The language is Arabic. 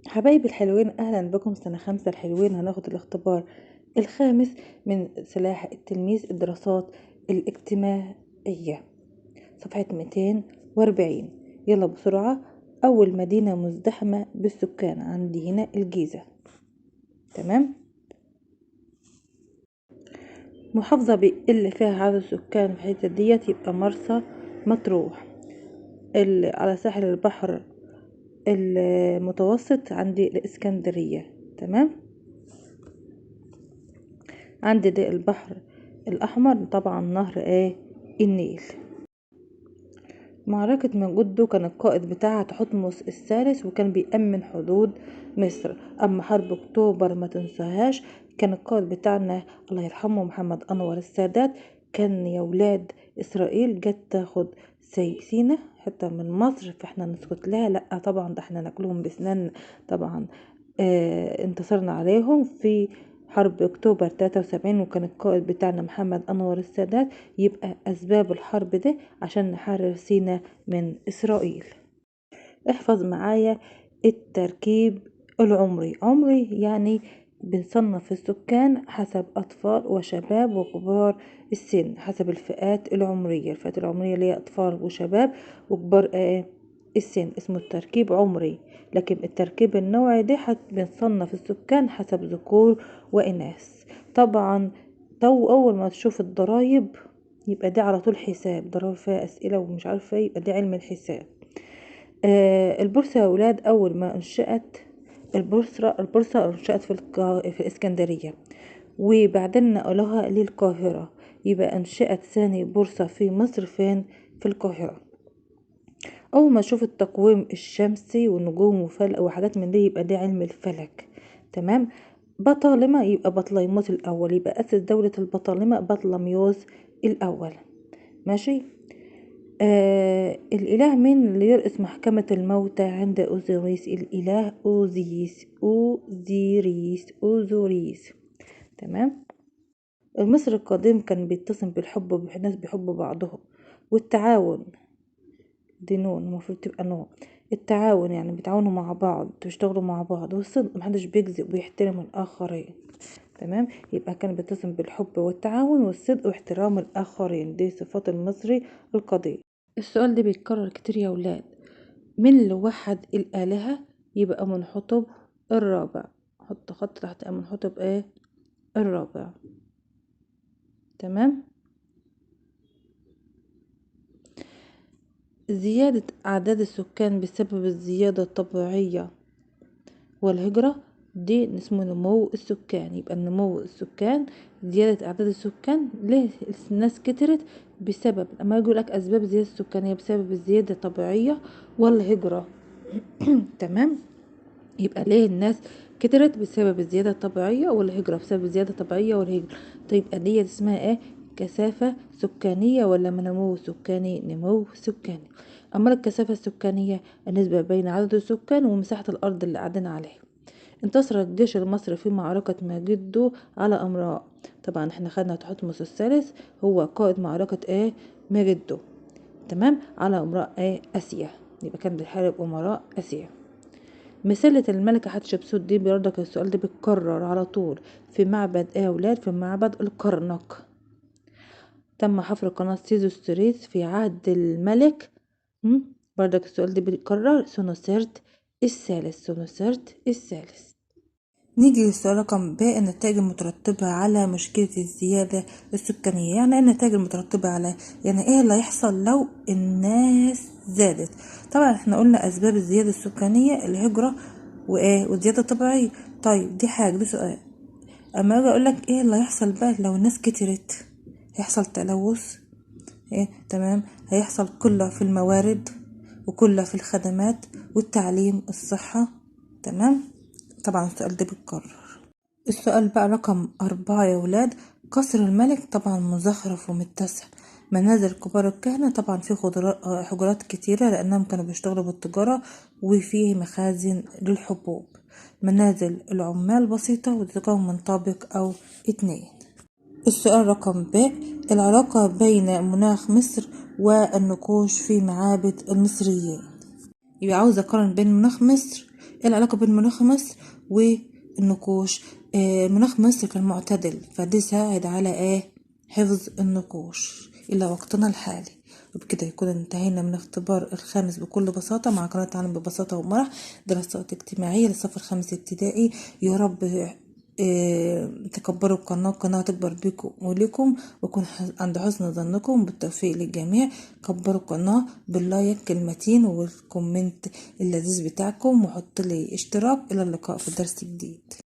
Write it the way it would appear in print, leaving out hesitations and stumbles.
حبايبي الحلوين، اهلا بكم سنة 5 الحلوين. هناخد الاختبار الخامس من سلاح التلميذ الدراسات الاجتماعية، صفحة 240. يلا بسرعة. اول مدينة مزدحمة بالسكان عندي هنا الجيزة. تمام. محافظة اللي فيها عدد سكان في الحتة ديت يبقى مرسى مطروح. اللي على ساحل البحر المتوسط عندي الاسكندرية. تمام. عندي ده البحر الأحمر، طبعا نهر النيل. معركة مجدو كان القائد بتاعها تحتمس الثالث، وكان بيأمن حدود مصر. أما حرب أكتوبر ما تنساهاش، كان القائد بتاعنا الله يرحمه محمد أنور السادات. كان يا ولاد إسرائيل جت تاخد سينا حتى من مصر، فاحنا نسكت لها؟ لأ طبعا، ده احنا ناكلهم بسنان طبعا. انتصرنا عليهم في حرب اكتوبر 73، وكان القائد بتاعنا محمد انور السادات. يبقى اسباب الحرب ده عشان نحرر سينا من اسرائيل. احفظ معايا التركيب العمري. عمري يعني بنصنف السكان حسب أطفال وشباب وكبار السن، حسب الفئات العمرية. الفئات العمرية اللي هي أطفال وشباب وكبار السن اسمه التركيب عمري. لكن التركيب النوعي ده بنصنف السكان حسب ذكور وإناث. طبعا أول ما تشوف الضرايب يبقى دي على طول حساب، ضرايب فيها أسئلة ومش عارفة يبقى دي علم الحساب. البورصة يا ولاد أول ما انشأت، البورصة انشأت في الإسكندرية، وبعدين نقلوها للقاهرة. يبقى انشأت ثاني بورصة في مصر فين؟ في القاهرة. أول ما أشوف التقويم الشمسي والنجوم وفلك وحاجات من دي يبقى ده علم الفلك. تمام. بطالمة يبقى بطليموس الأول، يبقى أسس دولة البطالمة بطلميوس الأول. ماشي. الإله مين اللي يرأس محكمة الموتى عند أوزوريس؟ الإله أوزوريس. تمام. المصري القديم كان بيتصم بالحب، الناس بيحبوا بعضهم. والتعاون دي نون، المفروض تبقى نون. التعاون يعني بيتعاونوا مع بعض، بيشتغلوا مع بعض. والصدق محدش بيكذب ويحترم الآخرين. تمام. يبقى كان بيتصم بالحب والتعاون والصدق واحترام الآخرين، دي صفات المصري القديم. السؤال ده بيتكرر كتير يا ولاد. مين اللي وحد الآلهة؟ يبقى أمنحتب الرابع. حط خط تحت أمنحتب الرابع. تمام. زيادة أعداد السكان بسبب الزيادة الطبيعية والهجرة، دي اسمه نمو السكان. يبقى نمو السكان زيادة أعداد السكان. ليه الناس كترت؟ بسبب، أما يقول لك أسباب زيادة السكانية بسبب الزيادة الطبيعية والهجرة. تمام. يبقى ليه الناس كترت؟ بسبب الزيادة الطبيعية والهجرة. بسبب الزيادة الطبيعية والهجرة. طيب دي اسمها كثافة سكانية ولا نمو سكاني؟ نمو سكاني. أما الكثافة السكانية النسبة بين عدد السكان ومساحة الأرض اللي قاعدين عليها. انتصر الجيش المصري في معركة مجدو على أمراء. طبعا احنا خدنا تحتمس الثالث هو قائد معركة مجدو. تمام. على أمراء آسيا. يبقى كان بيحارب أمراء آسيا. مسلة الملكة حتشبسوت دي بيردك السؤال ده بيتكرر على طول. في معبد يا ولاد؟ في معبد الكرنك. تم حفر قناة سيزو ستريت في عهد الملك بردك السؤال ده بيتكرر. سونوسرت الثالث. نيجي للسؤال رقم ب. النتائج المترتبة على مشكلة الزيادة السكانية. يعني ايه النتائج المترتبة على؟ يعني ايه اللي هيحصل لو الناس زادت؟ طبعا احنا قلنا اسباب الزيادة السكانية الهجرة والزيادة الطبيعية. طيب دي حاجة، دي سؤال. اما اجي اقولك ايه اللي هيحصل بقى لو الناس كترت؟ هيحصل تلوث. تمام. هيحصل قلة في الموارد وقلة في الخدمات والتعليم الصحة. تمام. طبعا السؤال ده بيتكرر. السؤال بقى رقم 4 يا ولاد. قصر الملك طبعا مزخرف ومتسع. منازل كبار الكهنة طبعا في حجرات كتيرة لأنهم كانوا بيشتغلوا بالتجارة، وفيه مخازن للحبوب. منازل العمال بسيطة وتتكون من طابق أو 2. السؤال رقم ب. العلاقة بين مناخ مصر والنقوش في معابد المصريين. يبقى عاوز أقارن بين مناخ مصر ايه العلاقة بين مناخ مصر والنقوش؟ مناخ مصر كان معتدل، فده ساعد على حفظ النقوش إلى وقتنا الحالي. وبكده يكون انتهينا من اختبار الخامس بكل بساطة مع قناة تعلم ببساطة ومرح، دراسات اجتماعية للصف الخامس ابتدائي. يا رب تكبروا القناة تكبر بيكم وليكم، ويكون عند حسن ظنكم. بالتوفيق للجميع. كبروا القناة باللايك المتين والكومنت اللذيذ بتاعكم، وحط لي اشتراك. إلى اللقاء في درس جديد.